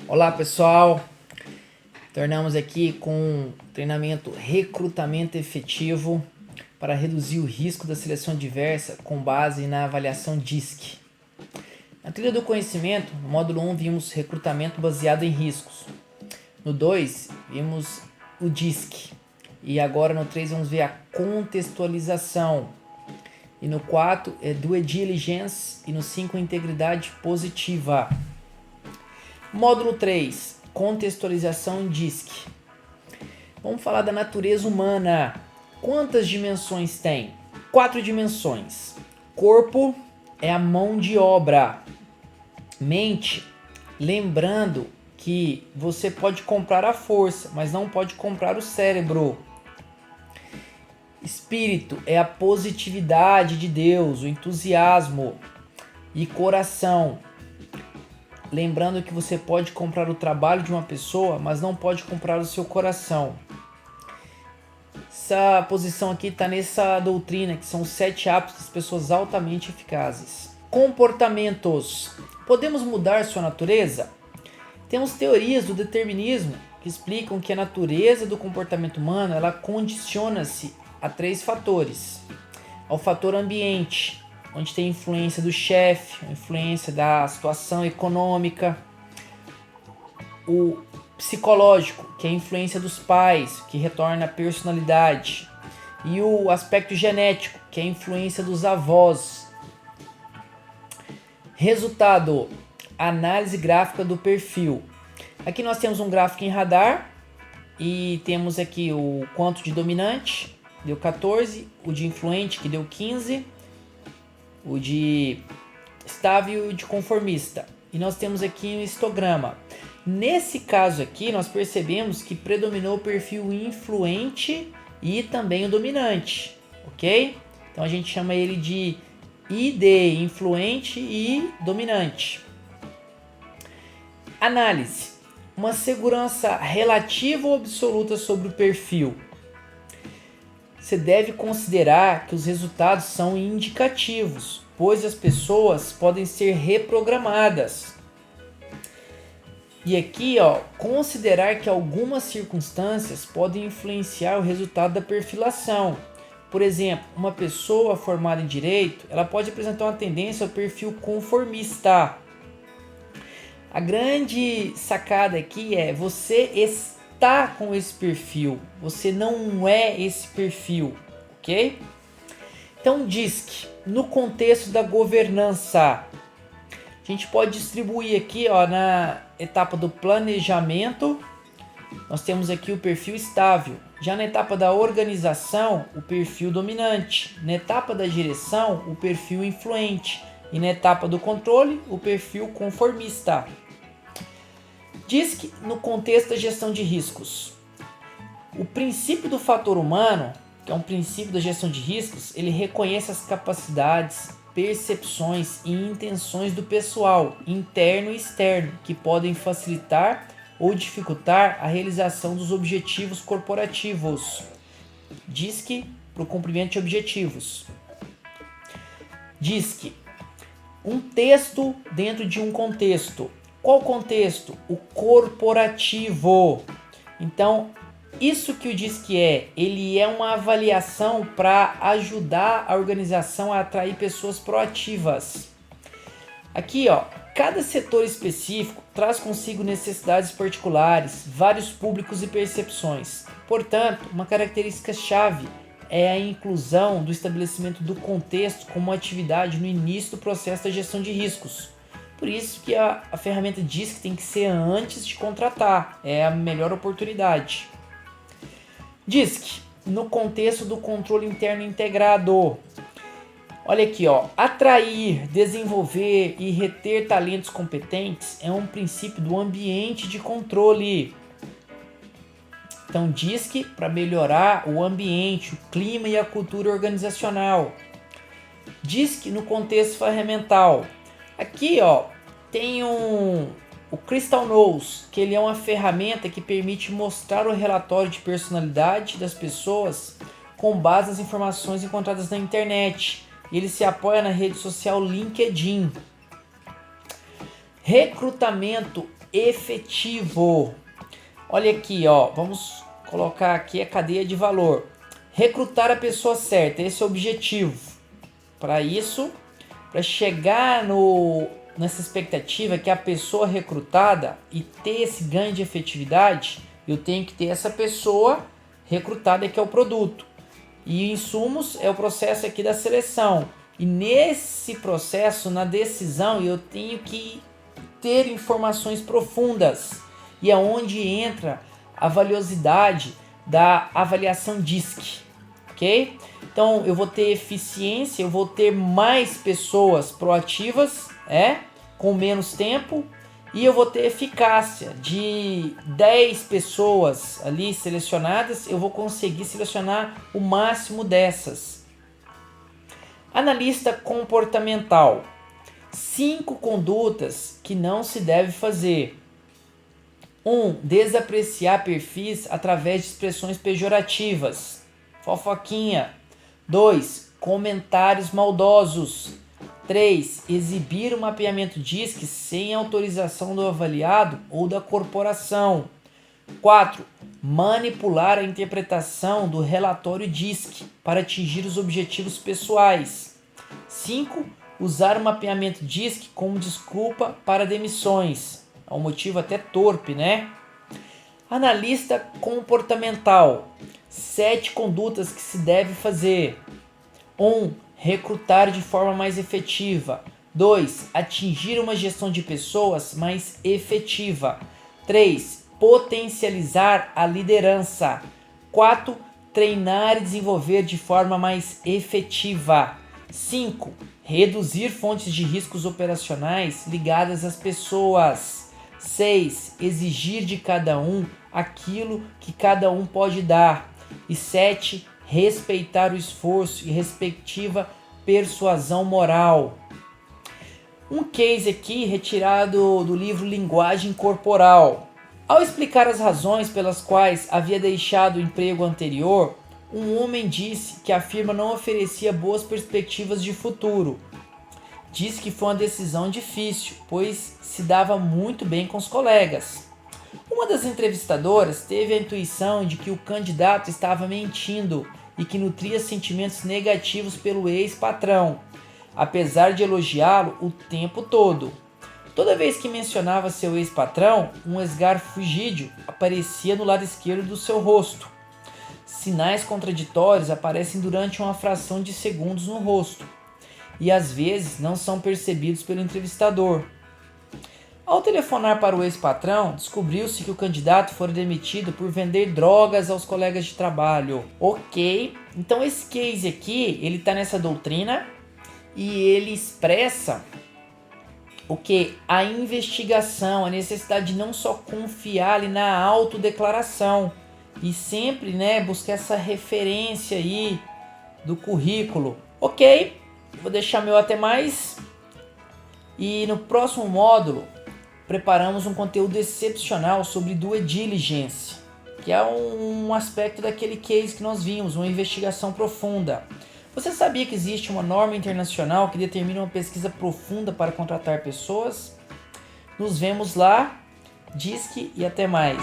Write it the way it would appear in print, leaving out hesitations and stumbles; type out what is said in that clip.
Olá pessoal, tornamos aqui com treinamento recrutamento efetivo para reduzir o risco da seleção diversa com base na avaliação DISC. Na trilha do conhecimento, no módulo 1 vimos recrutamento baseado em riscos, no 2 vimos o DISC e agora no 3 vamos ver a contextualização e no 4 é due diligence e no 5 integridade positiva. Módulo 3, contextualização em DISC. Vamos falar da natureza humana. Quantas dimensões tem? 4 dimensões. Corpo é a mão de obra. Mente, lembrando que você pode comprar a força, mas não pode comprar o cérebro. Espírito é a positividade de Deus, o entusiasmo. E coração, lembrando que você pode comprar o trabalho de uma pessoa, mas não pode comprar o seu coração. Essa posição aqui está nessa doutrina, que são os 7 hábitos das pessoas altamente eficazes. Comportamentos. Podemos mudar sua natureza? Temos teorias do determinismo que explicam que a natureza do comportamento humano ela condiciona-se a 3 fatores. Ao fator ambiente, onde tem influência do chefe, influência da situação econômica. O psicológico, que é a influência dos pais, que retorna a personalidade. E o aspecto genético, que é a influência dos avós. Resultado, análise gráfica do perfil. Aqui nós temos um gráfico em radar e temos aqui o quanto de dominante, deu 14, o de influente, que deu 15, o de estável e o de conformista. E nós temos aqui um histograma. Nesse caso aqui, nós percebemos que predominou o perfil influente e também o dominante, ok? Então a gente chama ele de ID, influente e dominante. Análise. Uma segurança relativa ou absoluta sobre o perfil. Você deve considerar que os resultados são indicativos, pois as pessoas podem ser reprogramadas. E aqui, considerar que algumas circunstâncias podem influenciar o resultado da perfilação. Por exemplo, uma pessoa formada em direito, ela pode apresentar uma tendência ao perfil conformista. A grande sacada aqui é você está com esse perfil, você não é esse perfil, ok? Então DISC, no contexto da governança, a gente pode distribuir aqui na etapa do planejamento, nós temos aqui o perfil estável, já na etapa da organização, o perfil dominante, na etapa da direção, o perfil influente e na etapa do controle, o perfil conformista. DISC no contexto da gestão de riscos. O princípio do fator humano, que é um princípio da gestão de riscos, ele reconhece as capacidades, percepções e intenções do pessoal, interno e externo, que podem facilitar ou dificultar a realização dos objetivos corporativos. DISC para o cumprimento de objetivos. DISC, um texto dentro de um contexto. Qual contexto? O corporativo. Então, isso que o DISC ele é uma avaliação para ajudar a organização a atrair pessoas proativas. Aqui, cada setor específico traz consigo necessidades particulares, vários públicos e percepções. Portanto, uma característica-chave é a inclusão do estabelecimento do contexto como atividade no início do processo da gestão de riscos. Por isso que a ferramenta DISC tem que ser antes de contratar, é a melhor oportunidade. DISC, no contexto do controle interno integrado. Olha aqui, atrair, desenvolver e reter talentos competentes é um princípio do ambiente de controle. Então, DISC para melhorar o ambiente, o clima e a cultura organizacional. DISC no contexto ferramental. Aqui, tem o Crystal Knows, que ele é uma ferramenta que permite mostrar o relatório de personalidade das pessoas com base nas informações encontradas na internet. Ele se apoia na rede social LinkedIn. Recrutamento efetivo. Olha aqui, ó, vamos colocar aqui a cadeia de valor. Recrutar a pessoa certa, esse é o objetivo. Para isso, para chegar nessa expectativa que a pessoa recrutada e ter esse ganho de efetividade, eu tenho que ter essa pessoa recrutada que é o produto. E insumos é o processo aqui da seleção. E nesse processo, na decisão, eu tenho que ter informações profundas. E é onde entra a valiosidade da avaliação DISC, ok? Então eu vou ter eficiência, eu vou ter mais pessoas proativas, com menos tempo, e eu vou ter eficácia. De 10 pessoas ali selecionadas, eu vou conseguir selecionar o máximo dessas. Analista comportamental. 5 condutas que não se deve fazer. 1. Desapreciar perfis através de expressões pejorativas. Fofoquinha. 2. Comentários maldosos. 3. Exibir o mapeamento DISC sem autorização do avaliado ou da corporação. 4. Manipular a interpretação do relatório DISC para atingir os objetivos pessoais. 5. Usar o mapeamento DISC como desculpa para demissões. É um motivo até torpe, né? Analista comportamental. 7 condutas que se deve fazer. 1. Recrutar de forma mais efetiva. 2. Atingir uma gestão de pessoas mais efetiva. 3. Potencializar a liderança. 4. Treinar e desenvolver de forma mais efetiva. 5. Reduzir fontes de riscos operacionais ligadas às pessoas. 6. Exigir de cada um aquilo que cada um pode dar. E 7. Respeitar o esforço e respectiva persuasão moral. Um case aqui retirado do livro Linguagem Corporal. Ao explicar as razões pelas quais havia deixado o emprego anterior, um homem disse que a firma não oferecia boas perspectivas de futuro. Disse que foi uma decisão difícil, pois se dava muito bem com os colegas. Uma das entrevistadoras teve a intuição de que o candidato estava mentindo e que nutria sentimentos negativos pelo ex-patrão, apesar de elogiá-lo o tempo todo. Toda vez que mencionava seu ex-patrão, um esgar fugídio aparecia no lado esquerdo do seu rosto. Sinais contraditórios aparecem durante uma fração de segundos no rosto e às vezes não são percebidos pelo entrevistador. Ao telefonar para o ex-patrão, descobriu-se que o candidato fora demitido por vender drogas aos colegas de trabalho. Ok, então esse case aqui, ele está nessa doutrina e ele expressa o que? A investigação, a necessidade de não só confiar ali na autodeclaração e sempre, buscar essa referência aí do currículo. Ok, vou deixar meu até mais e no próximo módulo preparamos um conteúdo excepcional sobre due diligence, que é um aspecto daquele case que nós vimos, uma investigação profunda. Você sabia que existe uma norma internacional que determina uma pesquisa profunda para contratar pessoas? Nos vemos lá, DISC e até mais!